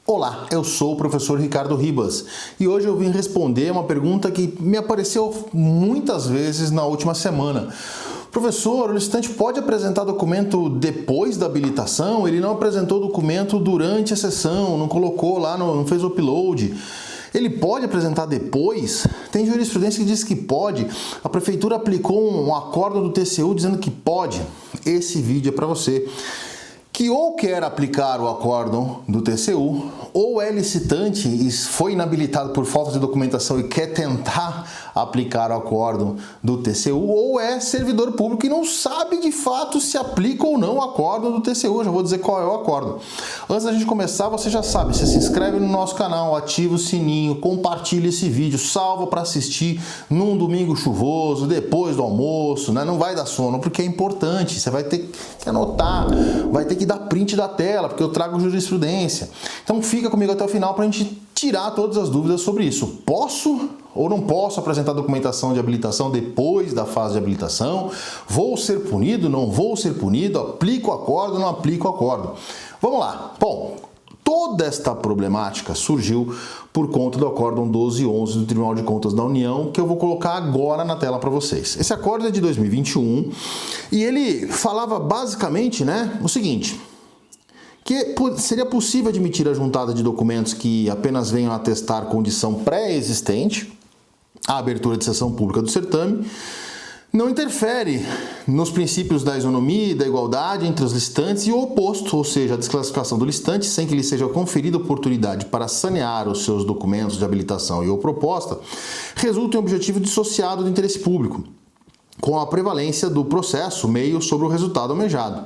Olá, eu sou o professor Ricardo Ribas e hoje eu vim responder uma pergunta que me apareceu muitas vezes na última semana. Professor, o licitante pode apresentar documento depois da habilitação? Ele não apresentou documento durante a sessão, não colocou lá, não fez o upload. Ele pode apresentar depois? Tem jurisprudência que diz que pode. A prefeitura aplicou um acórdão do TCU dizendo que pode. Esse vídeo é para você que ou quer aplicar o acórdão do TCU, ou é licitante e foi inabilitado por falta de documentação e quer tentar aplicar o acórdão do TCU, ou é servidor público e não sabe de fato se aplica ou não o acórdão do TCU. Eu já vou dizer qual é o acórdão. Antes da gente começar, você já sabe, você se inscreve no nosso canal, ativa o sininho, compartilha esse vídeo, salva para assistir num domingo chuvoso, depois do almoço, né? Não vai dar sono, porque é importante, você vai ter que anotar, vai ter que dar print da tela, porque eu trago jurisprudência. Então fica comigo até o final para a gente tirar todas as dúvidas sobre isso. Posso ou não posso apresentar documentação de habilitação depois da fase de habilitação? Vou ser punido? Não vou ser punido? Aplico o acórdão? Não aplico o acórdão? Vamos lá. Bom, toda esta problemática surgiu por conta do acórdão 1211 do Tribunal de Contas da União, que eu vou colocar agora na tela para vocês. Esse acórdão é de 2021 e ele falava basicamente, o seguinte: que seria possível admitir a juntada de documentos que apenas venham a atestar condição pré-existente à abertura de sessão pública do certame, não interfere nos princípios da isonomia e da igualdade entre os licitantes e o oposto, ou seja, a desclassificação do licitante sem que lhe seja conferida oportunidade para sanear os seus documentos de habilitação e ou proposta, resulta em objetivo dissociado do interesse público, com a prevalência do processo meio sobre o resultado almejado.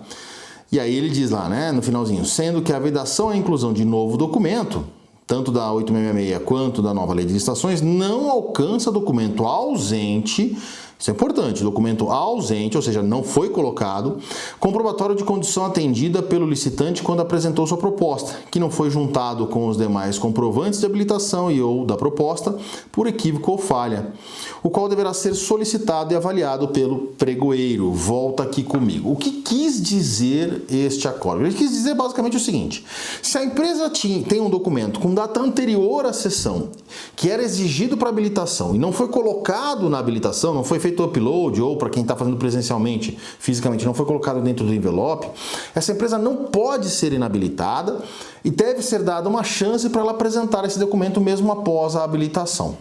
E aí ele diz lá, no finalzinho, sendo que a vedação à inclusão de novo documento, tanto da 8666 quanto da nova lei de licitações, não alcança documento ausente. Isso é importante, documento ausente, ou seja, não foi colocado, comprobatório de condição atendida pelo licitante quando apresentou sua proposta, que não foi juntado com os demais comprovantes de habilitação e ou da proposta por equívoco ou falha, o qual deverá ser solicitado e avaliado pelo pregoeiro. Volta aqui comigo. O que quis dizer este acórdão? Ele quis dizer basicamente o seguinte: se a empresa tem um documento com data anterior à sessão, que era exigido para habilitação e não foi colocado na habilitação, não foi feito o upload, ou para quem está fazendo presencialmente, fisicamente, não foi colocado dentro do envelope, essa empresa não pode ser inabilitada e deve ser dada uma chance para ela apresentar esse documento mesmo após a habilitação.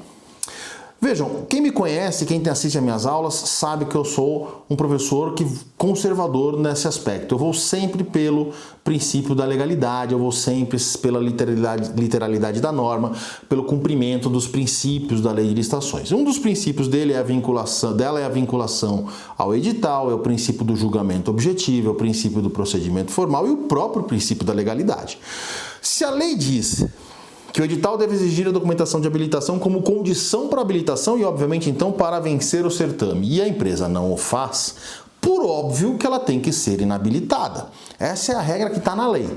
Vejam, quem me conhece, quem assiste às minhas aulas, sabe que eu sou um professor conservador nesse aspecto. Eu vou sempre pelo princípio da legalidade, eu vou sempre pela literalidade da norma, pelo cumprimento dos princípios da lei de licitações. Um dos princípios dela é a vinculação ao edital, é o princípio do julgamento objetivo, é o princípio do procedimento formal e o próprio princípio da legalidade. Se a lei diz que o edital deve exigir a documentação de habilitação como condição para habilitação e, obviamente, então, para vencer o certame, e a empresa não o faz, por óbvio que ela tem que ser inabilitada. Essa é a regra que está na lei.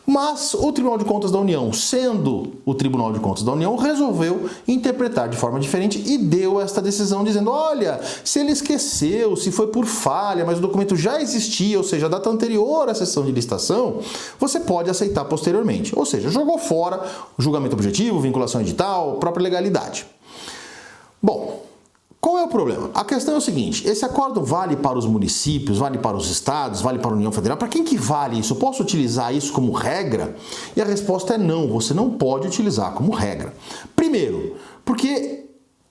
Mas o Tribunal de Contas da União, sendo o Tribunal de Contas da União, resolveu interpretar de forma diferente e deu esta decisão dizendo: olha, se ele esqueceu, se foi por falha, mas o documento já existia, ou seja, a data anterior à sessão de licitação, você pode aceitar posteriormente. Ou seja, jogou fora o julgamento objetivo, vinculação edital, própria legalidade. Bom, qual é o problema? A questão é o seguinte: esse acórdão vale para os municípios, vale para os estados, vale para a União Federal? Para quem que vale isso? Eu posso utilizar isso como regra? E a resposta é não, você não pode utilizar como regra. Primeiro, porque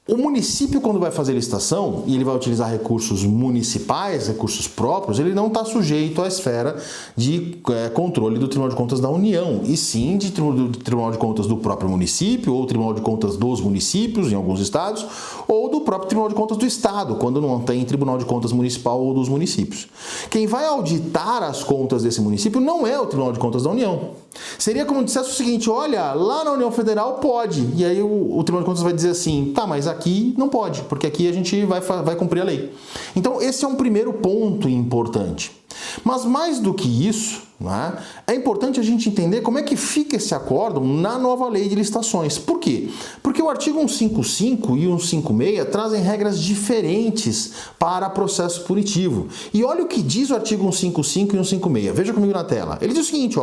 o município, quando vai fazer licitação, e ele vai utilizar recursos municipais, recursos próprios, ele não está sujeito à esfera de controle do Tribunal de Contas da União, e sim do Tribunal de Contas do próprio município, ou Tribunal de Contas dos municípios, em alguns estados, ou do próprio Tribunal de Contas do Estado, quando não tem Tribunal de Contas Municipal ou dos municípios. Quem vai auditar as contas desse município não é o Tribunal de Contas da União. Seria como se dissesse o seguinte: olha, lá na União Federal pode, e aí o Tribunal de Contas vai dizer assim: tá, mas aqui não pode, porque aqui a gente vai cumprir a lei. Então esse é um primeiro ponto importante. Mas mais do que isso, é importante a gente entender como é que fica esse acórdão na nova lei de licitações. Por quê? Porque o artigo 155 e 156 trazem regras diferentes para processo punitivo. E olha o que diz o artigo 155 e 156. Veja comigo na tela. Ele diz o seguinte,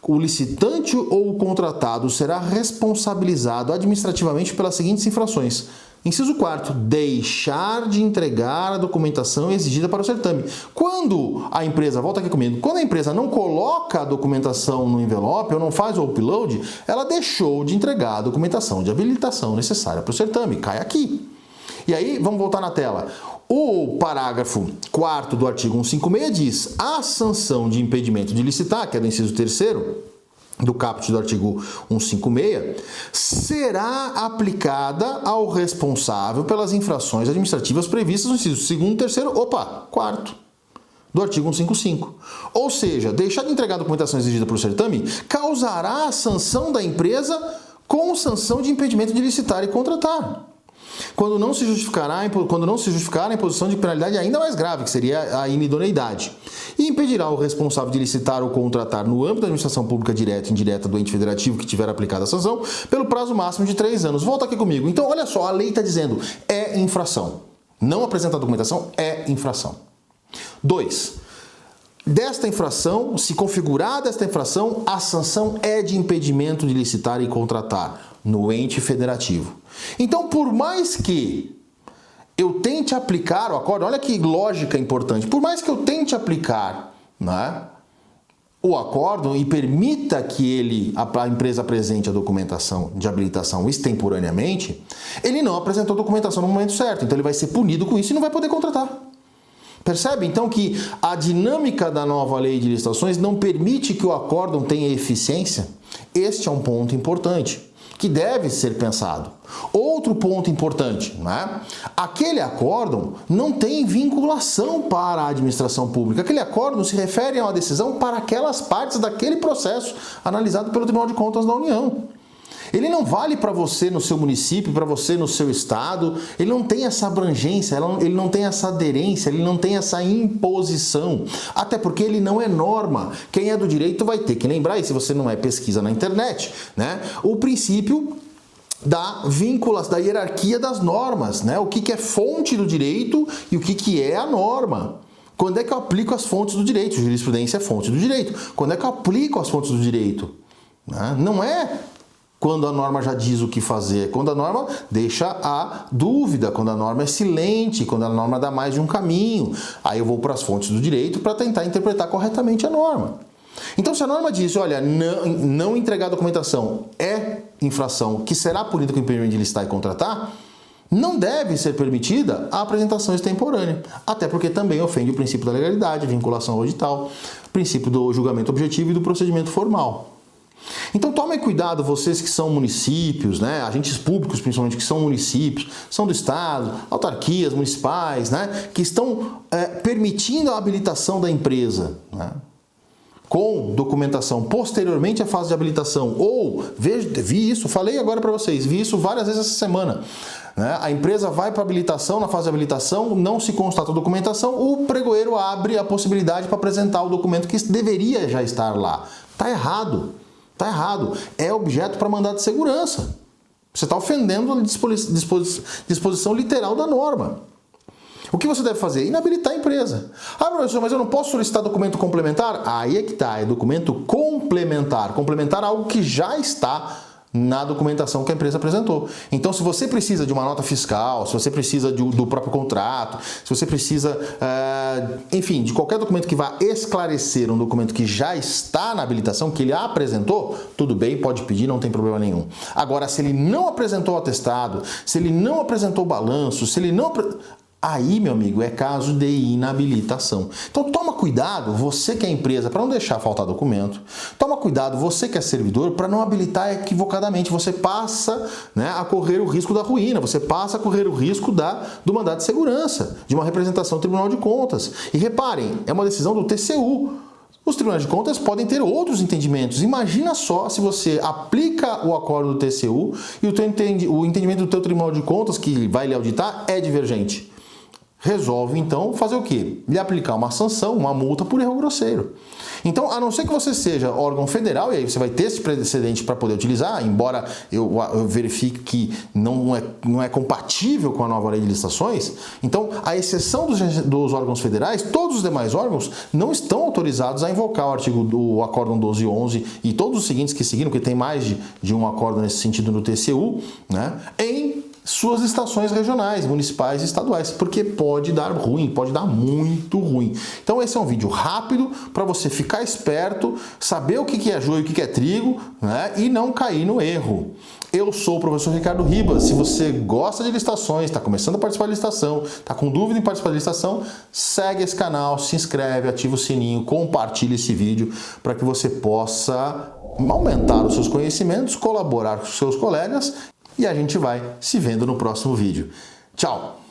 o licitante ou o contratado será responsabilizado administrativamente pelas seguintes infrações. Inciso 4º, deixar de entregar a documentação exigida para o certame. Quando a empresa, volta aqui comigo, quando a empresa não coloca a documentação no envelope ou não faz o upload, ela deixou de entregar a documentação de habilitação necessária para o certame. Cai aqui. E aí, vamos voltar na tela. O parágrafo 4º do artigo 156 diz: a sanção de impedimento de licitar, que é do inciso 3º, do caput do artigo 156, será aplicada ao responsável pelas infrações administrativas previstas no inciso 2º, 3º, 4º do artigo 155. Ou seja, deixar de entregar a documentação exigida para o certame causará a sanção da empresa com sanção de impedimento de licitar e contratar, quando não se justificar a imposição de penalidade ainda mais grave, que seria a inidoneidade, e impedirá o responsável de licitar ou contratar no âmbito da administração pública direta e indireta do ente federativo que tiver aplicado a sanção pelo prazo máximo de 3 anos. Volta aqui comigo. Então, olha só, a lei está dizendo, é infração. Não apresentar documentação é infração. 2. Desta infração, se configurar desta infração, a sanção é de impedimento de licitar e contratar no ente federativo. Então, por mais que eu tente aplicar o acordo, olha que lógica importante, por mais que eu tente aplicar, né, o acordo e permita que a empresa apresente a documentação de habilitação extemporaneamente, ele não apresentou a documentação no momento certo, então ele vai ser punido com isso e não vai poder contratar. Percebe, então, que a dinâmica da nova lei de licitações não permite que o acórdão tenha eficiência? Este é um ponto importante, que deve ser pensado. Outro ponto importante, né? Aquele acórdão não tem vinculação para a administração pública. Aquele acórdão se refere a uma decisão para aquelas partes daquele processo analisado pelo Tribunal de Contas da União. Ele não vale para você no seu município, para você no seu estado, ele não tem essa abrangência, ele não tem essa aderência, ele não tem essa imposição, até porque ele não é norma. Quem é do direito vai ter que lembrar, e se você não é, pesquisa na internet, né? O princípio da vinculação, da hierarquia das normas, né? O que é fonte do direito e o que é a norma. Quando é que eu aplico as fontes do direito? Jurisprudência é fonte do direito. Quando é que eu aplico as fontes do direito? Né? Não é quando a norma já diz o que fazer, quando a norma deixa a dúvida, quando a norma é silente, quando a norma dá mais de um caminho. Aí eu vou para as fontes do direito para tentar interpretar corretamente a norma. Então, se a norma diz, olha, não entregar a documentação é infração que será punida com impedimento de licitar e contratar, não deve ser permitida a apresentação extemporânea, até porque também ofende o princípio da legalidade, vinculação ao edital, princípio do julgamento objetivo e do procedimento formal. Então tomem cuidado, vocês que são municípios, né, agentes públicos principalmente que são municípios, são do estado, autarquias municipais, né, que estão permitindo a habilitação da empresa, né, com documentação posteriormente à fase de habilitação, ou, vi isso, falei agora para vocês, vi isso várias vezes essa semana, né, a empresa vai para habilitação, na fase de habilitação, não se constata a documentação, o pregoeiro abre a possibilidade para apresentar o documento que deveria já estar lá. Está errado. Está errado. É objeto para mandado de segurança. Você está ofendendo a disposição literal da norma. O que você deve fazer? Inabilitar a empresa. Ah, professor, mas eu não posso solicitar documento complementar? Aí é que está, é documento complementar. Complementar algo que já está na documentação que a empresa apresentou. Então, se você precisa de uma nota fiscal, se você precisa do próprio contrato, se você precisa, enfim, de qualquer documento que vá esclarecer um documento que já está na habilitação, que ele apresentou, tudo bem, pode pedir, não tem problema nenhum. Agora, se ele não apresentou o atestado, se ele não apresentou o balanço, se ele não... Aí, meu amigo, é caso de inabilitação. Então toma cuidado, você que é empresa, para não deixar faltar documento. Toma cuidado, você que é servidor, para não habilitar equivocadamente. Você passa, né, a correr o risco da ruína, você passa a correr o risco do mandado de segurança, de uma representação do Tribunal de Contas. E reparem, é uma decisão do TCU. Os tribunais de contas podem ter outros entendimentos. Imagina só se você aplica o acordo do TCU e o entendimento do teu Tribunal de Contas, que vai lhe auditar, é divergente. Resolve, então, fazer o quê? Lhe aplicar uma sanção, uma multa por erro grosseiro. Então, a não ser que você seja órgão federal, e aí você vai ter esse precedente para poder utilizar, embora eu verifique que não é compatível com a nova lei de licitações, então, a exceção dos órgãos federais, todos os demais órgãos não estão autorizados a invocar o artigo do Acórdão 1211 e todos os seguintes que seguiram, porque tem mais de um acórdão nesse sentido no TCU, né, em suas licitações regionais, municipais e estaduais, porque pode dar ruim, pode dar muito ruim. Então esse é um vídeo rápido para você ficar esperto, saber o que é joio e o que é trigo, né, e não cair no erro. Eu sou o professor Ricardo Ribas. Se você gosta de licitações, está começando a participar de licitação, está com dúvida em participar de licitação, segue esse canal, se inscreve, ativa o sininho, compartilha esse vídeo para que você possa aumentar os seus conhecimentos, colaborar com os seus colegas. E a gente vai se vendo no próximo vídeo. Tchau!